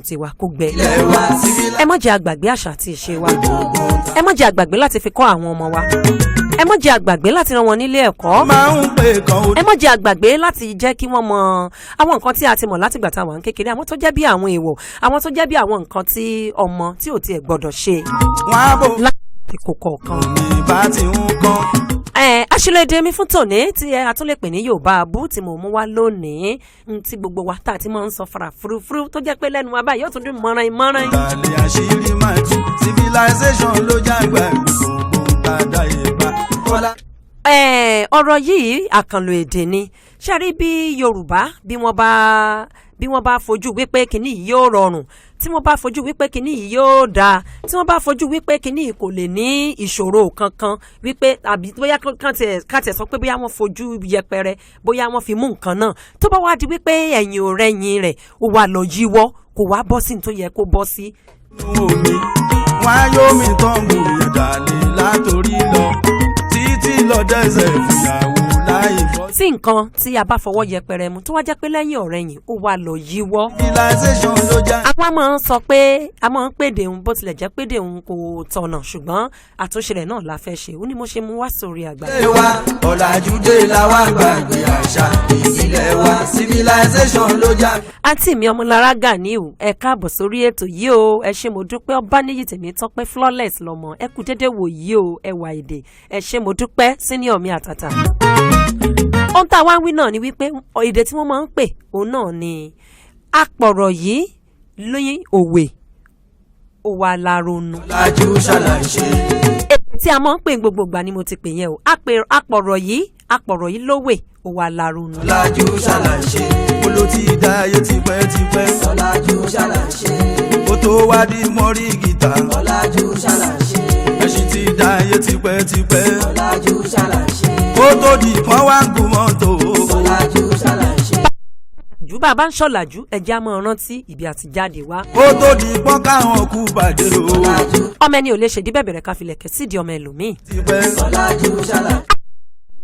tiwa kó gbẹ. Ẹ má jẹ́ àgbàgbé àṣà àti ìṣe wa. Ẹ má jẹ́ àgbàgbé láti fi kọ́ àwọn ọmọ wa. Ẹ má jẹ́ àgbàgbé láti rán wọn nílé ẹ̀kọ́. Ẹ má jẹ́ àgbàgbé láti jẹ́ kí wọ́n mọ àwọn nǹkan tí a ti mọ̀ látìgbà tá a wà ní kékeré, àwọn tó jẹ́ bí àwọn èèwọ̀, àwọn tó jẹ́ bí àwọn nǹkan tí ọmọ tí ò tiẹ̀ gbọ́dọ̀ ṣe. Láti kò kọ̀ọ̀kan. Asilo èdè mi fún tòní tí a tún lè pè ní Yorubaa'bu tí mo mú wá lónìí tí gbogbo wa tá a ti máa ń sọ fara furufuru tó jẹ́ pé lẹ́nu wa báyìí yóò tún dún mọ́rán-mọ́rán. ìdàlẹ̀ àṣírí máa tú civilization ló jágbá gbogbo dada ìbá. Ọ̀rọ̀ yìí àkànlò èdè ni ṣe rí bí Yorùbá bí wọ́n bá fojú wípé kinní yìí yóò rọrùn, tí wọ́n bá fojú wípé kinní yìí yóò dáa, tí wọ́n bá fojú wípé kinní yìí kò lè ní ìṣòro kankan, wípé àbí bóyá káàtì sọ pé bóyá wọ́n fojú yẹpẹrẹ, bóyá wọ́n fi mú nǹkan náà tó bá wá di wípé ẹ̀yìn ò rẹ̀yìn rẹ̀ ó wà lọ yíwọ́ kò wá bọ́ sí ní tó yẹ kó bọ́ sí. omi wọn á yóò mi tán mú ìdàlẹ̀ látòrí lọ títí lọ dẹ́sẹ̀ fìyàwó láì bọ́. tí nǹkan tí a bá fọwọ́ yẹpẹrẹ mu tó wá jẹ́ pé lẹ́yìn ọ̀rẹ̀yìn ó wà lọ yíwọ́. civilization ló já. àwa máa ń sọ pé a máa ń pèdè òun bó tilẹ̀ jẹ́ pèdè òun kò tọ̀nà ṣùgbọ́n àtúnṣe rẹ̀ náà la fẹ́ ṣe ó ní mo ṣe mú wá sórí àgbà. ilé wa ọ̀làjúdé la wá gbàgbé àṣà ìbílẹ̀ wa civilization ló já. àǹtí mi Ọmọlára Ganiu ẹ káàbọ̀ sórí ètò yìí o ẹ ṣé mo dúpẹ́ Ọbáníyì Tèmítọ́pẹ́ flawless lọ́mọ ẹ kú dédé wò yìí o ẹwà èdè ẹ ṣé mo dúpẹ́ senior mi àtàtà. ohun tá a wá ń wí náà ni wípé èdè tí wọ́n máa ń pè òun náà ni apọ̀rọ̀ yìí lóyún òwe òwà láronu. ọ̀làjú ṣàlàyé. èdè tí a máa ń pè gbogbo ìgbà ni mo ti pè yẹn o apọ̀rọ̀ yìí lówè òwà láronu. ọ̀làjú ṣàlàyé. olo ti dá ayé tipẹ́tipẹ́. ọ̀làjú ṣàlàyé. ó tó wá di mọ́rí gìtá. ọ̀làjú ṣàlàyé. ẹṣin ti dá ayé tipẹ́tipẹ́. ọ̀làjú ṣàlàyé. ó tó di kan wá ń gun mọ́tò. ọ̀làjú ṣàlàyé. jù bàbá ń ṣọ̀làjú ẹja máa rántí ibi àti jáde wá. ó tó di pọ́n káwọn kú bàdé o. ọmọ ẹni ò lè ṣèdí bẹ̀bẹ̀rẹ̀ ká filẹ̀kẹ̀ sídìí ọmọ ẹlòmíì. tipẹ́. ọ̀làjú ṣàlàyé.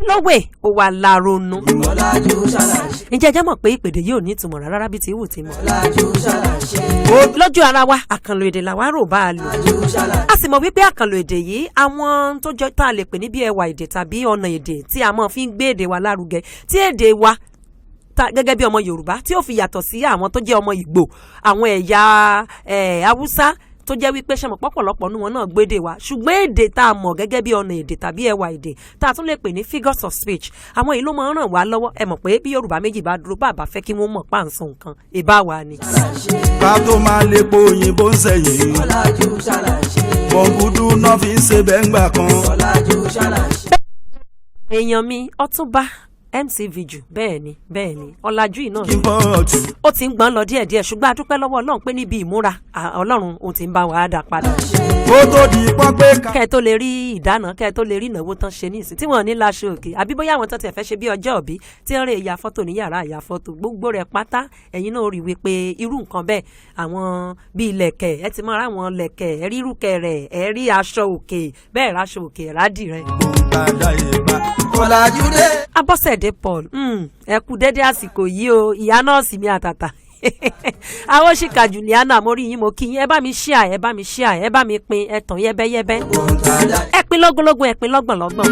lọ́wẹ̀ ó wà láronu. ọ̀làjú ṣàlàyé. ǹjẹ́ ẹjẹ́ mọ̀ pé ìpèdè yìí ò ní ìtumọ̀ rárá bí ti wù ti mọ̀. ọ̀làjú ṣàlàyé. lójú ara wa àkànlò èdè làwa rò bá a lò. ọ̀làjú ṣàlàyé. a sì mọ̀ wípé àkànlò èdè yìí àwọn tó jọ tá a lè pè ní bí ẹwà èdè tàbí ọ̀nà èdè tí a máa fi ń gbé èdè wa lárugẹ tí èdè wa gẹ́gẹ́ bí ọmọ Yorùbá tí ó fi yàtọ̀ sí àwọn tó jẹ́ ọmọ Ìgbò àwọn ẹ̀yà Haúsá tó jẹ́ wípé ṣẹ̀mọ̀ pọ̀pọ̀lọpọ̀ nínú wọn náà gbédè wa ṣùgbọ́n èdè tá a mọ̀ gẹ́gẹ́ bí ọ̀nà èdè tàbí ẹwà èdè tá a tún lè pè ní figures of speech àwọn yìí ló máa ń ràn wá lọ́wọ́ ẹ mọ̀ pé bí Yorùbá méjì bá dúró bàbá fẹ́ kí wọ́n mọ̀ páǹsọ nǹkan ìbá wa ni. ká tó máa lè po òyìnbó ń sẹ́yìn. ọ̀làjú ṣàlàyé. bọ̀ǹgùdù náà fi ń ṣe bẹ́ngbà kan. ọ̀làjú ṣàlàyé. èèyàn mi Ọ̀túnba MC Viju bẹ́ẹ̀ ni ọ̀làjú yìí náà kí n bọ́ ọ̀tún. ó ti ń gbọ́n lọ díẹ̀díẹ̀ ṣùgbọ́n a dúpẹ́ lọ́wọ́ Ọlọ́run pé níbi ìmúra Ọlọ́run ó ti ń bá wa dà padà. ó tó di pọ́n pé ká. kẹ́ ẹ tó lè rí ìdáná kẹ́ ẹ tó lè rí ìnáwó tán ṣe ní ìsìn tí wọ́n ní láṣọ òkè àbí bóyá àwọn tán ti fẹ́ ṣe bí ọjọ́ òbí tí ń rè ya fọ́tò ní yàrá ìyá fọ́tò gbogbo rẹ̀ pátá ẹ̀yin náà rí wípé irú nǹkan bẹ́ẹ̀ àwọn bíi lẹ̀kẹ̀ ẹ ti máa rá àwọn lẹ̀kẹ̀ ẹ rí irúkẹ̀ rẹ̀ ẹ rí aṣọ òkè bẹ́ẹ̀ ráṣọ òkè rádì rẹ̀. Abọ́sẹ̀dé Paul ẹ kú dédé àsìkò yìí o ìyá nọ́ọ̀sì mi àtàtà àwọn ṣìkà Juliana mo rí yín mo kí yín ẹ bá mi share ẹ bá mi pín ẹ tàn yẹ́bẹ́yẹ́bẹ́ ẹ pín lógúnlógún ẹ pín lọ́gbọ̀nlọ́gbọ̀n.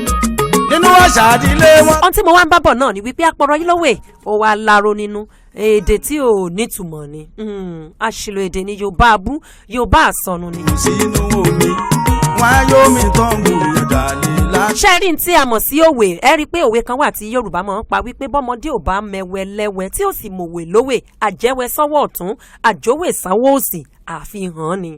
nínú àṣà àdílé wọn. ohun tí mo wá ń bábọ̀ náà ni wípé apọ̀rọ̀ yìí lówè ó wá láró nínú èdè tí ò nítumọ̀ ni àṣìlò èdè ni Yorubaa'bu Yorùbá àsọnù ni. sínú omi wọn á yóò mi tán mú ìdàlẹ̀ láti. ṣẹ́rí tí a mọ̀ sí òwe ẹ rí i pé òwe kan wà tí Yorùbá máa ń pa wípé bọ́mọdé ò bá mẹwẹ lẹ́wẹ tí ò sì mọ̀wé lówè àjẹwẹ sọ́wọ́ ọ̀tún àjòwè sáwọ́ òsì àfihàn ni.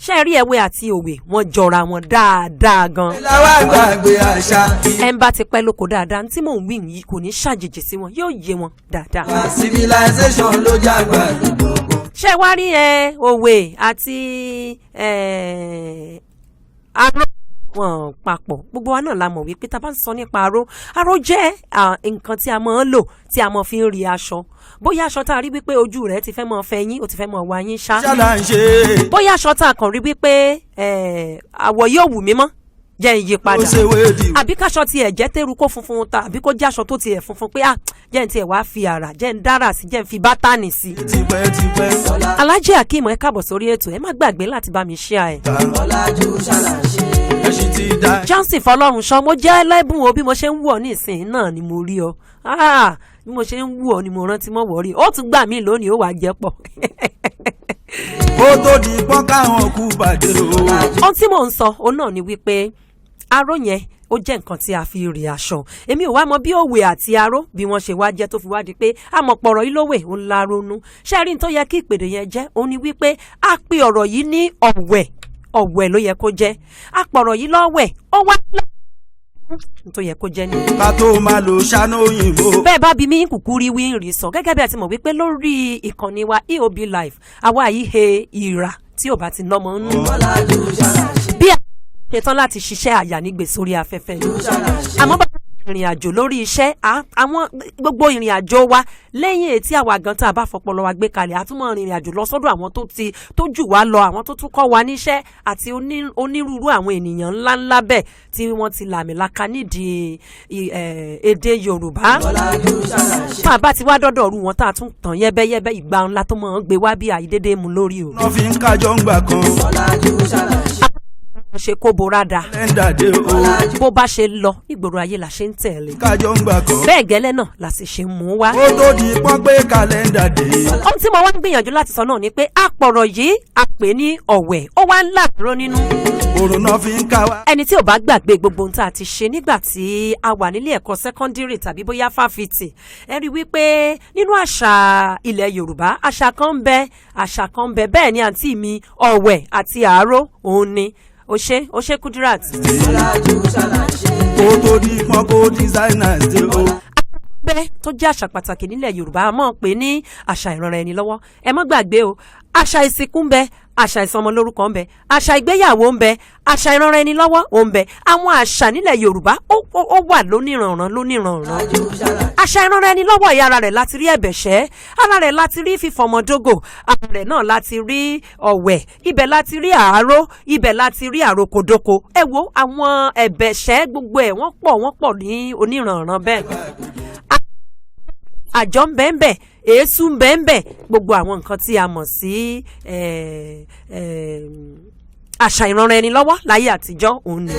ṣẹ́rí ẹwẹ́ àti òwe wọ́n jọra wọn dáadáa gan. láwa gbàgbé àṣà. ẹ ń bá ti pẹ́ lóko dáadáa tí mò ń wí yìí kò ní ṣàjèjì sí wọn yóò yé wọn dáadáa. civilization ló jágbá gbogbo. ṣé wá rí òwe àti aró wọn papọ̀ gbogbo wa náà la mọ̀ wípé tá a bá ń sọ nípa aró jẹ́ nǹkan tí a máa ń lò tí a máa fi ń rí aṣọ bóyá aṣọ tá a rí wípé ojú rẹ̀ ti fẹ́ máa fẹ́ yín ó ti fẹ́ máa wá yín ṣá bóyá aṣọ tá a kàn rí wípé àwọ̀ yóò wù mí mọ́ jẹ́ ìyí padà àbí káṣọ tiẹ̀ jẹ́ tẹ́rù kó funfun ta àbí kó jẹ́ aṣọ tó tiẹ̀ funfun pé jẹ́ ń tiẹ̀ wá fi àrà jẹ́ ń dára sí jẹ́ ń fi bátánì sí. Alhaji Akeem ẹ káàbọ̀ sórí ètò ẹ má gbàgbé láti bá mi share ẹ̀. Johnson Fọlọ́runṣọ́ mo jẹ́ lẹ́bùn o bí mo ṣe ń wù ọ́ ní ìsìn náà ni mo rí ọ bí mo ṣe ń wù ọ́ ni mo rántí mọ́ wọ̀ rí ó tún gbà mí lónìí ó wàá jẹ́ pọ̀. Ó tó di pọ́n káwọn kú bàdé o. Ohun tí mò ń sọ òun náà ni wípé aró yẹn ó jẹ́ nǹkan tí a fi rí aṣọ èmi ò wá mọ bí òwe àti aró bí wọ́n ṣe wá jẹ́ tó fi wá di pé àmọ̀pọ̀rọ̀ yìí lówè ó ń la ronú ṣé rí n tó yẹ kí ìpèdè yẹn jẹ́ òun ni wípé a pe ọ̀rọ̀ yìí ní ọ̀wẹ̀ ló yẹ kó jẹ́ a pọ̀rọ̀ yìí lọ́wẹ̀ ó wá tó yẹ kó jẹ́ ní. ká tó máa lo ṣáná òyìnbó. bẹ́ẹ̀ bá bí mi kúkú rí wíńrì sọ gẹ́gẹ́ bí a ti mọ̀ wípé lórí ìkànnì wa EOB Live àwa yìí he ìrà tí ò bá ti nọ́mọ nù. bí a ṣe tán láti ṣiṣẹ́ àyànígbè sórí afẹ́fẹ́ ni. àmọ́ bá ìrìn àjò lórí iṣẹ́ àwọn gbogbo ìrìn àjò wa lẹ́yìn ètí àwa gan tá a bá fọpọlọ wa gbé kalẹ̀ àtúmọ̀ ìrìn àjò lọ sọ́dọ̀ àwọn tó jù wá lọ àwọn tó tún kọ́ wa níṣẹ́ àti onírúurú àwọn ènìyàn ńláńlá bẹ́ẹ̀ tí wọ́n ti làmìlaka nídìí èdè Yorùbá. tá a bá ti wá dọ́dọ̀ rú wọn tá a tún tàn yẹ́bẹ́yẹ́bẹ́ ìgbà ńlá tó mọ̀ ń gbé wá bí àìdédé mu lórí o. wọ́n fi ń kájọ ń gbà kan. ṣe kó borada bó bá ṣe lọ nígboro ayé la ṣe ń tẹ̀lé bẹ́ẹ̀ gẹ́lẹ́ náà la sì ṣe mú wá. ó tó di pọ́n pé kàlẹ́ndà dé. ohun tí mo wá ń gbìyànjú láti sọ náà ni pé àpọ̀rọ̀ yìí a pè ní ọ̀wẹ̀ ó wá ń làdúró nínú. òrùn náà fi ń ká wa. ẹni tí ò bá gbàgbé gbogbo ohun tá a ti ṣe nígbà tí a wà nílé ẹ̀kọ́ sẹ́kọ́ndírì tàbí bóyá fáfitì ẹ rí wípé nínú àṣà ilẹ̀ Yorùbá àṣà kan ń bẹ bẹ́ẹ̀ ni àǹtí mi ọ̀wẹ̀ àti àárọ̀ òun ni ó ṣe Kudirat. ó tó di pọ́n kó designers dé o. bẹ́ẹ̀ tó jẹ́ àṣà pàtàkì nílẹ̀ Yorùbá a máa ń pè ní àṣà ìrànra ẹni lọ́wọ́ ẹ má gbàgbé o àṣà ìsìnkú ń bẹ àṣà ìsọmọlórúkọ ń bẹ àṣà ìgbéyàwó ń bẹ àṣà ìrànra ẹni lọ́wọ́ ò ń bẹ àwọn àṣà nílẹ̀ Yorùbá ó wà lóníranran àṣà ìrànra ẹni lọ́wọ́ ìyá ara rẹ̀ láti rí ẹ̀bẹ̀ṣẹ́ ara rẹ̀ láti rí fífọmọdógò ara rẹ̀ náà láti rí ọ̀wẹ̀ ibẹ̀ láti rí àáró ibẹ̀ láti rí àròkòdókò ẹ wo àwọn ẹ̀bẹ̀ṣẹ́ gbogbo ẹ̀ wọ́n pọ̀ ní oníranran bẹ́ẹ̀ àjọ ń bẹ́ẹ̀ bẹ́ẹ̀ èésù ń bẹ́ẹ̀ gbogbo àwọn nǹkan tí a mọ̀ sí àṣà ìrànra ẹni lọ́wọ́ láyé àtijọ́ òun ni.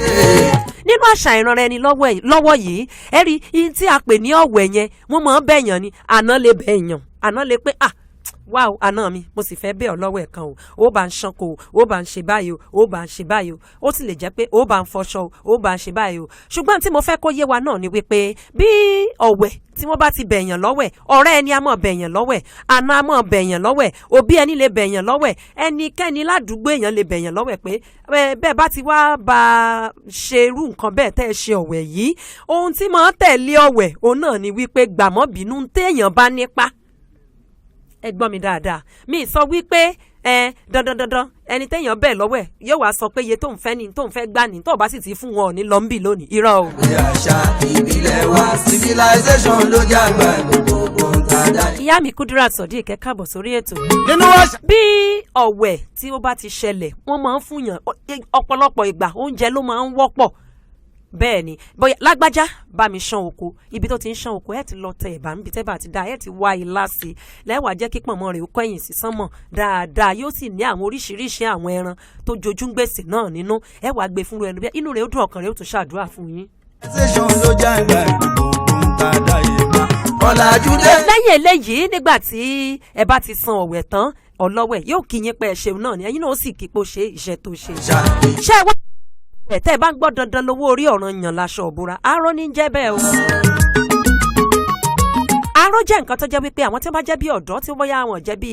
nínú àṣà ìrànra ẹni lọ́wọ́ yìí ẹ rí i tí a pè ní ọ̀wẹ̀ yẹn wọ́n máa ń bẹ̀yàn ni àná lè bẹ̀yàn àná lè pé wá o àná mi mo sì fẹ́ bẹ̀ ọ́ lọ́wọ́ ẹ̀ kan o ó bá ń ṣanko o ó bá ń ṣe báyìí o ó bá ń ṣe báyìí o ó sì lè jẹ́ pé ó bá ń fọṣọ o ó bá ń ṣe báyìí o ṣùgbọ́n tí mo fẹ́ kó yé wa náà ni wípé bí ọ̀wẹ̀ tí wọ́n bá ti bẹ̀yàn lọ́wẹ̀ ọ̀rẹ́ ẹni a máa bẹ̀yàn lọ́wẹ̀ àna a máa bẹ̀yàn lọ́wẹ̀ òbí ẹni lè bẹ̀yàn lọ́wẹ̀ ẹnikẹ́ni ládùúgbò èèyàn lè bẹ̀yàn lọ́wẹ̀ pé bẹ́ẹ̀ bá ti wá bá a ṣe irú nǹkan bẹ́ẹ̀ tẹ́ ẹ ṣe ọ̀wẹ̀ yìí ohun tí máa tẹ̀lé ọ̀wẹ̀ òun náà ni wípé gbàmọ́bínú téèyàn bá nípa ẹ gbọ́ mi dáadáa mi sọ wípé dandan ẹni téèyàn bẹ́ẹ̀ lọ́wọ́ ẹ̀ yóò wá sọ pé iye tó ń fẹ́ ni tó ń fẹ́ gbà ní tó bá sì ti fún wọn ò ní lọ ń bì lónìí irọ́ o. àṣà ìbílẹ̀ wa civilization ló jágbá gbogbo nǹkan. ìyá mi Kudirat Sodiq ẹ káàbọ̀ sórí ètò. nínú àṣà. bí ọ̀wẹ̀ tí ó bá ti ṣẹlẹ̀ wọ́n máa ń fúnyàn ọ̀pọ̀lọpọ̀ ìgbà oúnjẹ ló máa ń wọ́pọ̀ bẹ́ẹ̀ ni bóyá lágbájá bá mi ṣán oko ibi tó ti ń ṣán oko ẹ ti lọ tẹ ẹ̀bà níbi tẹ́bà ti dá ẹ ti wá ilá sí i lẹ́wàá jẹ́ kí pọ̀nmọ́ rẹ̀ ó kẹ́yìn sí sánmọ̀ dáadáa yóò sì ní àwọn oríṣiríṣi àwọn ẹran tó jojú gbèsè náà nínú ẹ wàá gbé fún ẹnu bí inú rẹ̀ ó dùn ọkàn rẹ̀ ó tún ṣàdúrà fún yín. lẹ́yìn eléyìí nígbà tí ẹ bá ti san ọ̀wẹ̀ tán ọlọ́wẹ̀ yóò kí yín pé ẹ ṣeun náà ni ẹ̀yin náà ó sì kí pé ó ṣe iṣẹ́ tó ṣe. ṣé ẹ wá tẹ́ ẹ bá ń gbọ́ dandan lówó orí ọ̀ràn yàn láṣọ òbúra aró ní jẹ́ bẹ́ẹ̀ o. aró jẹ́ nǹkan tó jẹ́ wípé àwọn tí wọ́n bá jẹ́ bí ọ̀dọ́ tí wọ́n bóyá wọn jẹ́ bí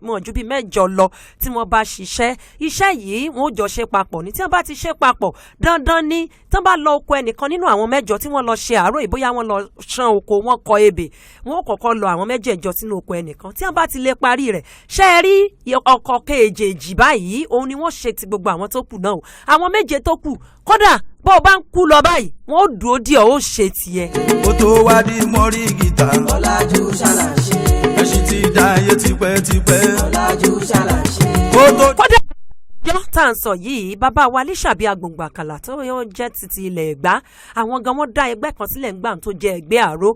wọn ju bí mẹ́jọ lọ tí wọ́n bá ṣiṣẹ́ iṣẹ́ yìí wọ́n ó jọ ṣe papọ̀ ní tí wọ́n bá ti ṣe papọ̀ dandan ni tí wọ́n bá lọ oko ẹnìkan nínú àwọn mẹ́jọ tí wọ́n lọ ṣe àárò ìbóyá wọ́n lọ ṣán oko wọn kọ ebè wọ́n ó kọ́kọ́ lọ àwọn mẹ́jẹ̀ẹ̀jọ sínú oko ẹnìkan tí wọ́n bá ti lè parí rẹ̀ ṣe é rí ọkọ̀ kejì báyìí òun ni wọ́n ṣe ti gbogbo àwọn tó kù náà o àwọn méje tó kù kódà bó o bá ń kú lọ báyìí wọn ó dúró díẹ̀ ó ṣe tiẹ̀. ó tó wá di mọ́rí gìtá. ọ̀làjú ṣàlàṣe. ẹṣin ti dá ayé tipẹ́tipẹ́. ọ̀làjú ṣàlàṣe. kódà ọjọ́ tá à ń sọ yìí bàbá wa Lísàbí Agbòǹgbò Àkàlà tó yóò jẹ́ títí ilẹ̀ Ẹ̀gbá àwọn gan wọ́n dá ẹgbẹ́ kan sílẹ̀ ńgbà tó jẹ́ ẹgbẹ́ àró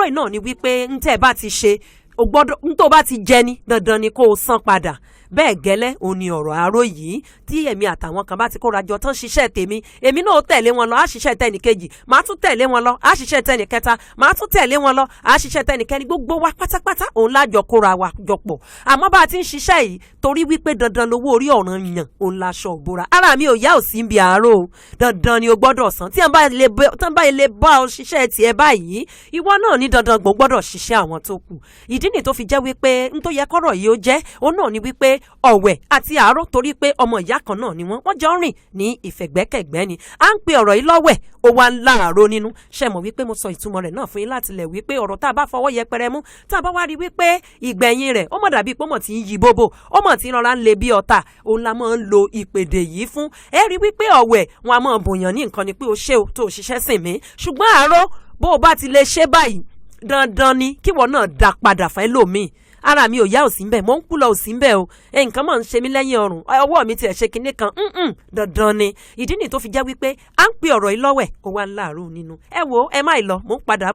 yìí náà ni wípé ntẹ́ bá ti ṣe o gbọ́dọ̀ ntọ́ bá ti jẹ ni dandan ni kó o san padà bẹ́ẹ̀ gẹ́lẹ́ òun ni ọ̀rọ̀ àró yìí tí èmi àtàwọn kan bá ti kóra jọ tán ṣiṣẹ́ tèmi èmi náà tẹ̀lé wọn lọ á ṣiṣẹ́ tẹ́nì kejì máa tún tẹ̀lé wọn lọ á ṣiṣẹ́ tẹ́nì kẹta máa tún tẹ̀lé wọn lọ á ṣiṣẹ́ tẹ́nì kẹni gbogbo wa pátápátá òun lájọ kóra wa jọpọ̀ àmọ́ bá a ti ń ṣiṣẹ́ yìí torí wípé dandan lowó orí ọ̀ràn yàn òun laṣọ òbora ara mi ò yá ò sí ibi àárò dandan ni o gbọ́dọ̀ san tí wọ́n bá ilé bá ọ ṣiṣẹ́ tiẹ̀ báyìí ìwọ náà ní dandan gbọ́dọ̀ ṣiṣẹ́ àwọn tó kù ìdí nì tó fi jẹ́ wípé n tó yẹ kọ́rọ̀ yìí ó jẹ́ òun náà ni wípé ọ̀wẹ̀ àti àárò torí pé ọmọ ìyá kan náà ni wọ́n jọ rìn ní ìfẹ̀gbẹ́kẹ̀gbẹ́ ni à ń pe ọ̀rọ̀ yìí lọ́wẹ̀ ó wá láàárọ̀ nínú ṣe mọ̀ wípé mo sọ ìtumọ̀ rẹ̀ náà fún yín láti lẹ̀ wípé ọ̀rọ̀ tá a bá fọwọ́ yẹpẹrẹ mú tá a bá wá rí wípé ìgbẹ̀yìn rẹ̀ ó mọ̀ dàbí pé ó mọ̀ tí ń yí bóbò ó mọ̀ tí ń rọra ń le bí ọ̀tá òun la máa ń lo ìpèdè yìí fún ẹ rí wípé ọ̀wẹ̀ wọn a máa bòyàn ní nǹkan ni pé o ṣe o tó o ṣiṣẹ́ sìn mí ṣùgbọ́n àárọ̀ bó o bá ti lè ṣe báyìí dandan ni kíwọ náà dá padà fẹ́ lómi ara mi ò yá ò sí ń bẹ̀ mò ń kú lọ ò sí ń bẹ̀ o nǹkan mọ̀ ń ṣe mí lẹ́yìn ọrùn ọwọ́ mi tiẹ̀ ṣe kinní kan dandan ni ìdí nì tó fi jẹ́ wípé à ń pe ọ̀rọ̀ yìí lọ́wẹ̀ ó wá ń láàárọ̀ nínú ẹ wo ẹ má ì lọ mò ń padà